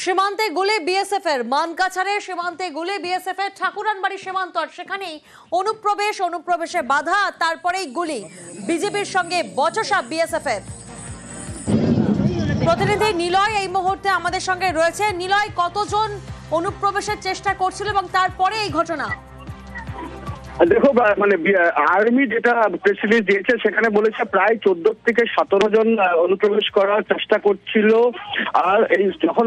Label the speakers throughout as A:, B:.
A: সীমান্তে গুলি বিএসএফ এর, মানকাছাড়ের সীমান্তে গুলি বিএসএফ এর, ঠাকুরানবাড়ি সীমান্ত, আর সেখানেই অনুপ্রবেশে বাধা, তারপরেই গুলি। বিজেপির সঙ্গে বচসা বিএসএফ এর। প্রতিনিধি নিলয় এই মুহূর্তে আমাদের সঙ্গে রয়েছে। নিলয়, কতজন অনুপ্রবেশের চেষ্টা করছিল এবং তারপরে এই ঘটনা?
B: দেখো, মানে আর্মি যেটা প্রেস রিলিজ দিয়েছে সেখানে বলেছে প্রায় 14 থেকে 17 জন অনুপ্রবেশ করার চেষ্টা করছিল। আর এই যখন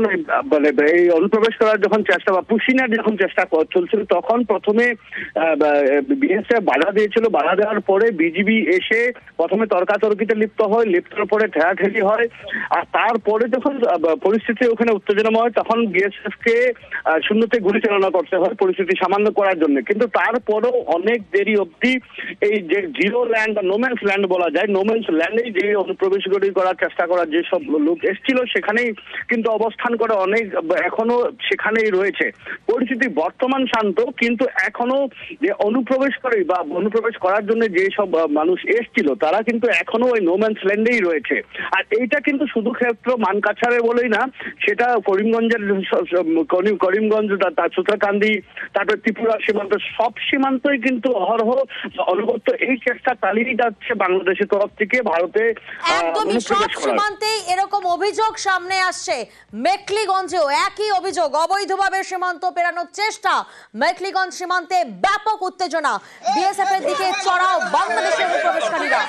B: মানে এই অনুপ্রবেশ করার যখন চেষ্টা বা পুশিনার যখন চেষ্টা চলছিল তখন প্রথমে বিএসএফ বাধা দিয়েছিল। বাধা দেওয়ার পরে বিজিবি এসে প্রথমে তর্কাতর্কিতে লিপ্ত হয়, লিপ্তর পরে ঠেলাঠেলি হয়। আর তারপরে যখন পরিস্থিতি ওখানে উত্তেজনাময় হয় তখন বিএসএফ কে শূন্যতে গুলি চালনা করতে হয় পরিস্থিতি সামান্য করার জন্য। কিন্তু তারপরেও অনেক দেরি অবধি এই যে জিরো ল্যান্ড বা নোম্যান্স ল্যান্ড বলা যায়, নোম্যান্স ল্যান্ডে যে অনুপ্রবেশগুলি করার চেষ্টা করার যেসব লোক এসেছিল সেখানেই কিন্তু অবস্থান করে অনেক এখনো সেখানেই রয়েছে। পরিস্থিতি বর্তমান শান্ত, কিন্তু এখনো যে অনুপ্রবেশ করে বা অনুপ্রবেশ করার জন্য যে সব মানুষ এসেছিল তারা কিন্তু এখনো ওই নোম্যান্স ল্যান্ডেই রয়েছে। আর এইটা কিন্তু শুধু ক্ষেত্র মানকাছাড়ে বলেই না, সেটা করিমগঞ্জের করিমগঞ্জ, তার সুতাকান্দি, তারপর ত্রিপুরা সীমান্ত, সব সীমান্তই কিন্তু অহরহ অনবরত এই চেষ্টা চালিয়ে যাচ্ছে বাংলাদেশের তরফ থেকে ভারতে।
A: একদমই সব সীমান্তেই এরকম অভিযোগ সামনে আসছে। মেখলিগঞ্জেও একই অভিযোগ, অবৈধভাবে সীমান্ত পেরানোর চেষ্টা। মেখলিগঞ্জ সীমান্তে ব্যাপক উত্তেজনা, বিএসএফ এর দিকে চড়াও বাংলাদেশের অনুপ্রবেশকারীরা।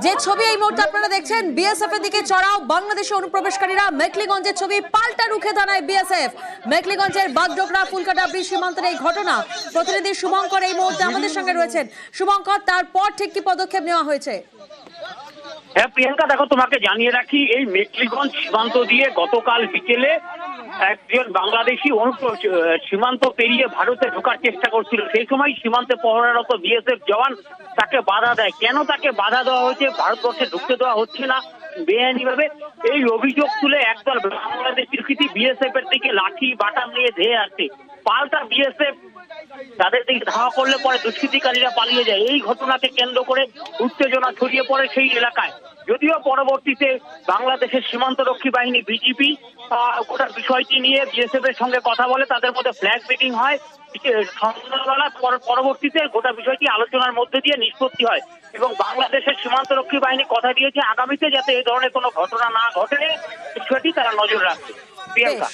A: যে ছবি এই মুহূর্তে আপনারা দেখছেন, বিএসএফ এর দিকে চড়াও বাংলাদেশের অনুপ্রবেশকারীরা। মেখলিগঞ্জের ছবি, পাল্টা রুখে দাঁড়ায় বিএসএফ। মেখলিগঞ্জের বাগডোগরা ফুলকাডাবরি সীমান্তের এই ঘটনা। প্রতিনিধি শুভঙ্কর এই মুহূর্তে আমাদের সঙ্গে রয়েছেন। শুভঙ্কর, তারপর ঠিক কি পদক্ষেপ নেওয়া হয়েছে?
C: হ্যাঁ প্রিয়াঙ্কা, দেখো তোমাকে জানিয়ে রাখি, এই মেখলিগঞ্জ সীমান্ত দিয়ে গতকাল বিকেলে একজন বাংলাদেশি সীমান্ত পেরিয়ে ভারতে ঢোকার চেষ্টা করছিল। সেই সময় সীমান্তে পহরারত বিএসএফ জওয়ান তাকে বাধা দেয়। কেন তাকে বাধা দেওয়া হয়েছে, ভারতবর্ষে ঢুকতে দেওয়া হচ্ছে না বেআইনি ভাবে, এই অভিযোগ তুলে একদল বাংলাদেশের কৃতি বিএসএফ এর দিকে লাঠি বাটাম নিয়ে ধেয়ে আসছে। পাল্টা বিএসএফ তাদের দিকে ধাওয়া করলে পরে দুষ্কৃতিকারীরা পালিয়ে যায়। এই ঘটনাকে কেন্দ্র করে উত্তেজনা ছড়িয়ে পড়ে সেই এলাকায়। যদিও পরবর্তীতে বাংলাদেশের সীমান্তরক্ষী বাহিনী বিজিবি গোটা বিষয়টি নিয়ে বিএসএফ এর সঙ্গে কথা বলে, তাদের মধ্যে ফ্ল্যাগ মিটিং হয়। সন্ধ্যাবেলা পরবর্তীতে গোটা বিষয়টি আলোচনার মধ্যে দিয়ে নিষ্পত্তি হয় এবং বাংলাদেশের সীমান্তরক্ষী বাহিনী কথা দিয়েছে আগামীতে যাতে এই ধরনের কোনো ঘটনা না ঘটে বিষয়টি তারা নজর রাখবে। প্রিয়াঙ্কা,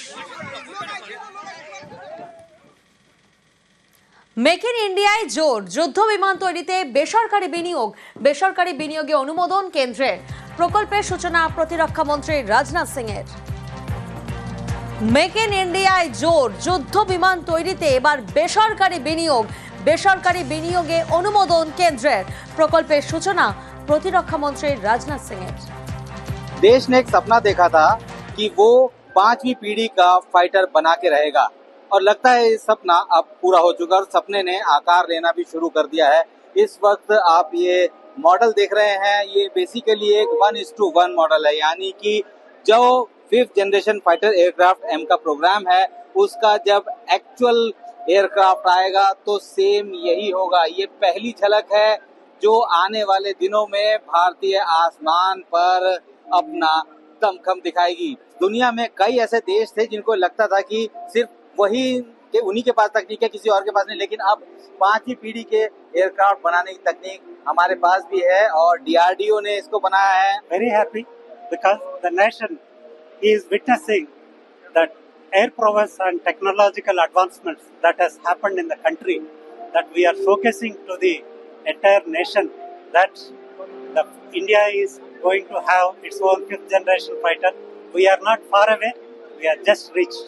A: মেক ইন ইন্ডিয়ায় জোর, যুদ্ধ বিমান তৈরিতে বেসরকারি বিনিয়োগে অনুমোদন কেন্দ্রের। প্রকল্পের সূচনা প্রতিরক্ষা মন্ত্রী রাজনাথ সিং এর। মেক ইন ইন্ডিয়ায় জোর, যুদ্ধ বিমান তৈরিতে এবার বেসরকারি বিনিয়োগে অনুমোদন কেন্দ্রের। প্রকল্পের সূচনা প্রতিরক্ষা মন্ত্রী রাজনাথ সিং এর।
D: देश ने एक सपना देखा था कि वो 5वीं पीढ़ी का फाइटर बना के रहेगा और लगता है ये सपना अब पूरा हो चुका है और सपने ने आकार लेना भी शुरू कर दिया है। इस वक्त आप ये मॉडल देख रहे हैं, ये बेसिकली एक 1:1 मॉडल है, यानी कि जो 5th generation fighter aircraft M का प्रोग्राम है उसका जब एक्चुअल एयरक्राफ्ट आएगा तो सेम यही होगा। ये पहली झलक है जो आने वाले दिनों में भारतीय आसमान पर अपना दमखम दिखाएगी। दुनिया में कई ऐसे देश थे जिनको लगता था कि सिर्फ उन्हीं के पास तकनीक है, किसी और के पास नहीं, लेकिन अब 5वीं पीढ़ी के एयरक्राफ्ट बनाने की तकनीक हमारे पास भी है और DRDO ने इसको बनाया है।
E: Very happy because the nation is witnessing that air prowess and technological advancements that has happened in the country, that we are showcasing to the entire nation that India is going to have its own 5th generation fighter. We are not far away, we are just reached.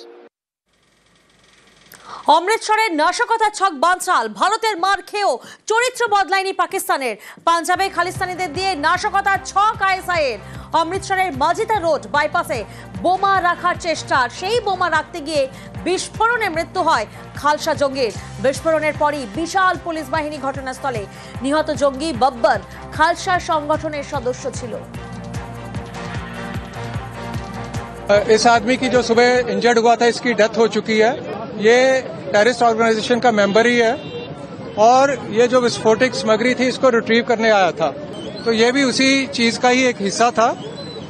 A: অমৃতসরের নাশকতার ছক বানচাল, ভারতের মার খেয়েও চরিত্র বদলায়নি পাকিস্তানের। পাঞ্জাবে খালিস্তানিদের দিয়ে নাশকতার ছক আইএসআইয়ের। অমৃতসরের মাজিদা রোড বাইপাসে বোমা রাখার চেষ্টা, সেই বোমা রাখতে গিয়ে বিস্ফোরণে মৃত্যু হয় খালসা জঙ্গির। বিস্ফোরণের পরই বিশাল পুলিশ বাহিনী ঘটনাস্থলে। নিহত জঙ্গি বব্বর খালসা সংগঠনের সদস্য ছিল।
F: इस आदमी की जो सुबह इंजर्ड हुआ था इसकी डेथ हो चुकी है। ये टेररिस्ट ऑर्गेनाइजेशन का मेंबर ही है और ये जो विस्फोटक सामग्री थी इसको रिट्रीव करने आया था। तो ये भी उसी चीज का ही एक हिस्सा था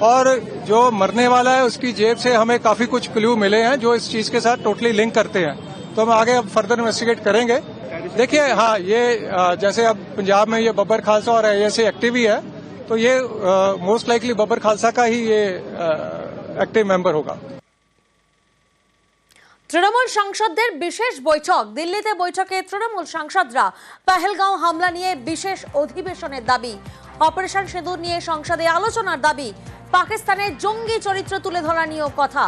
F: और जो मरने वाला है उसकी जेब से हमें काफी कुछ क्लू मिले हैं जो इस चीज के साथ टोटली लिंक करते हैं। तो हम आगे अब फर्दर इन्वेस्टिगेट करेंगे। देखिए हाँ, ये जैसे अब पंजाब में ये बब्बर खालसा और ऐसे एक्टिव ही है, तो ये मोस्ट लाइकली बब्बर खालसा का ही ये एक्टिव मेंबर होगा।
A: তৃণমূল সাংসদদের বিশেষ বৈঠক দিল্লিতে। বৈঠকে তৃণমূল সাংসদরা পেহেলগাঁও হামলা নিয়ে বিশেষ অধিবেশনের দাবি, অপারেশন সিঁদুর নিয়ে সংসদে আলোচনার দাবি, পাকিস্তানের জঙ্গি চরিত্র তুলে ধরা নিয়েও কথা।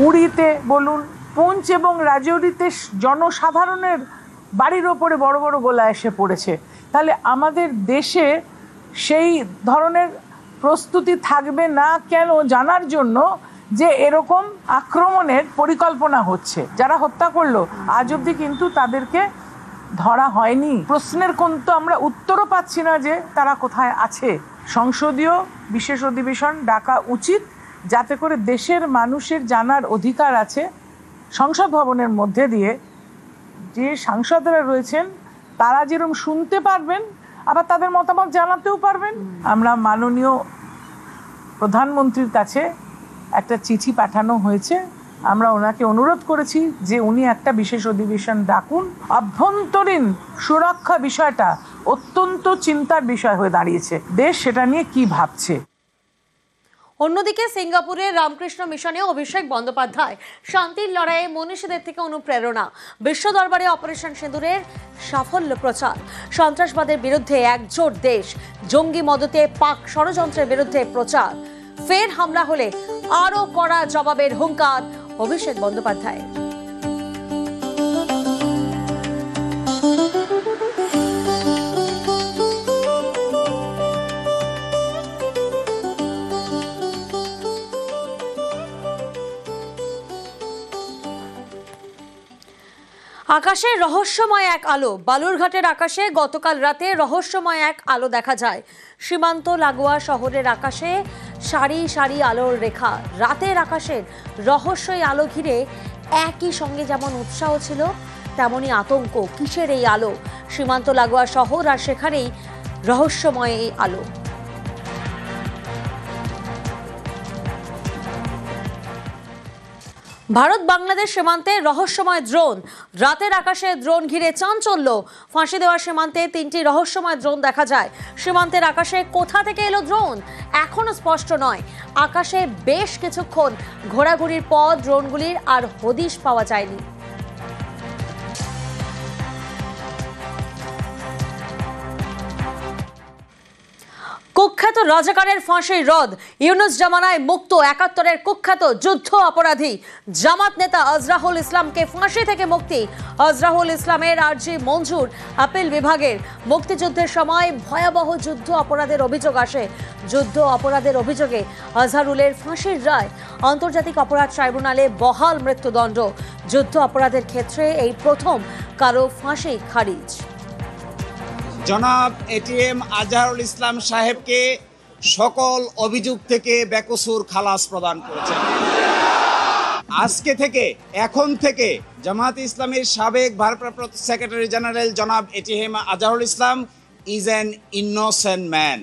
G: উড়িতে বলুন, পুঞ্চ এবং রাজৌরিতে জনসাধারণের বাড়ির ওপরে বড় বড় গোলা এসে পড়েছে। তাহলে আমাদের দেশে সেই ধরনের প্রস্তুতি থাকবে না কেন জানার জন্য যে এরকম আক্রমণের পরিকল্পনা হচ্ছে। যারা হত্যা করলো আজ অবধি কিন্তু তাদেরকে ধরা হয়নি। প্রশ্নের কিন্তু আমরা উত্তরও পাচ্ছি না যে তারা কোথায় আছে। সংসদীয় বিশেষ অধিবেশন ডাকা উচিত, যাতে করে দেশের মানুষের জানার অধিকার আছে। সংসদ ভবনের মধ্যে দিয়ে যে সাংসদরা রয়েছেন তারা যেরকম শুনতে পারবেন, আবার তাদের মতামত জানাতেও পারবেন। আমরা মাননীয় প্রধানমন্ত্রীর কাছে একটা চিঠি পাঠানো হয়েছে। আমরা ওনাকে অনুরোধ করেছি যে উনি একটা বিশেষ অধিবেশন ডাকুন। আভ্যন্তরীণ সুরক্ষা বিষয়টা অত্যন্ত চিন্তার বিষয় হয়ে দাঁড়িয়েছে। দেশ সেটা নিয়ে কি ভাবছে।
A: অন্যদিকে সিঙ্গাপুরের রামকৃষ্ণ মিশনে অভিষেক বন্দ্যোপাধ্যায় শান্তির লড়াইয়ে মনীষীদের থেকে অনুপ্রেরণা। বিশ্ব দরবারে অপারেশন সিঁদুরের সাফল্য প্রচার। সন্ত্রাসবাদের বিরুদ্ধে একজোট দেশ, জঙ্গি মদতে পাক ষড়যন্ত্রের বিরুদ্ধে প্রচার। ফের হামলা হলে আরও কড়া জবাবের হুঙ্কার অভিষেক বন্দ্যোপাধ্যায়। আকাশে রহস্যময় এক আলো। বালুরঘাটের আকাশে গতকাল রাতে রহস্যময় এক আলো দেখা যায়। সীমান্ত লাগোয়া শহরের আকাশে সারি সারি আলোর রেখা। রাতের আকাশের রহস্যই আলো ঘিরে একই সঙ্গে যেমন উৎসাহ ছিল তেমনই আতঙ্ক। কিসের এই আলো? সীমান্ত লাগোয়া শহর আর সেখানেই রহস্যময় এই আলো। ভারত বাংলাদেশ সীমান্তে রহস্যময় ড্রোন। রাতের আকাশে ড্রোন ঘিরে চাঞ্চল্য। ফাঁসি দেওয়া সীমান্তে 3টি রহস্যময় ড্রোন দেখা যায়। সীমান্তের আকাশে কোথা থেকে এলো ড্রোন এখনো স্পষ্ট নয়। আকাশে বেশ কিছুক্ষণ ঘোরাঘুরির পর ড্রোনগুলির আর হদিশ পাওয়া যায়নি। কুখ্যাত রাজাকারের ফাঁসির রদ। ইউনুস জামানায় মুক্ত 71-এর কুখ্যাত যুদ্ধ অপরাধী জামাত নেতা আজরাহুল ইসলামকে ফাঁসি থেকে মুক্তি। আজরাহুল ইসলামের আর্জি মঞ্জুর আপিল বিভাগের। মুক্তিযুদ্ধের সময় ভয়াবহ যুদ্ধ অপরাধের অভিযোগ আসে। যুদ্ধ অপরাধের অভিযোগে আজহারুলের ফাঁসির রায়। আন্তর্জাতিক অপরাধ ট্রাইব্যুনালে বহাল মৃত্যুদণ্ড। যুদ্ধ অপরাধের ক্ষেত্রে এই প্রথম কারো ফাঁসি খারিজ।
H: জনাব এটিএম আজহারুল ইসলাম সাহেবকে সকল অভিযোগ থেকে বেকসুর খালাস প্রদান করেছেন। আজকে থেকে এখন থেকে জামায়াতে ইসলামীর সাবেক ভারপ্রাপ্ত সেক্রেটারি জেনারেল জনাব ATM Azharul Islam is an innocent man.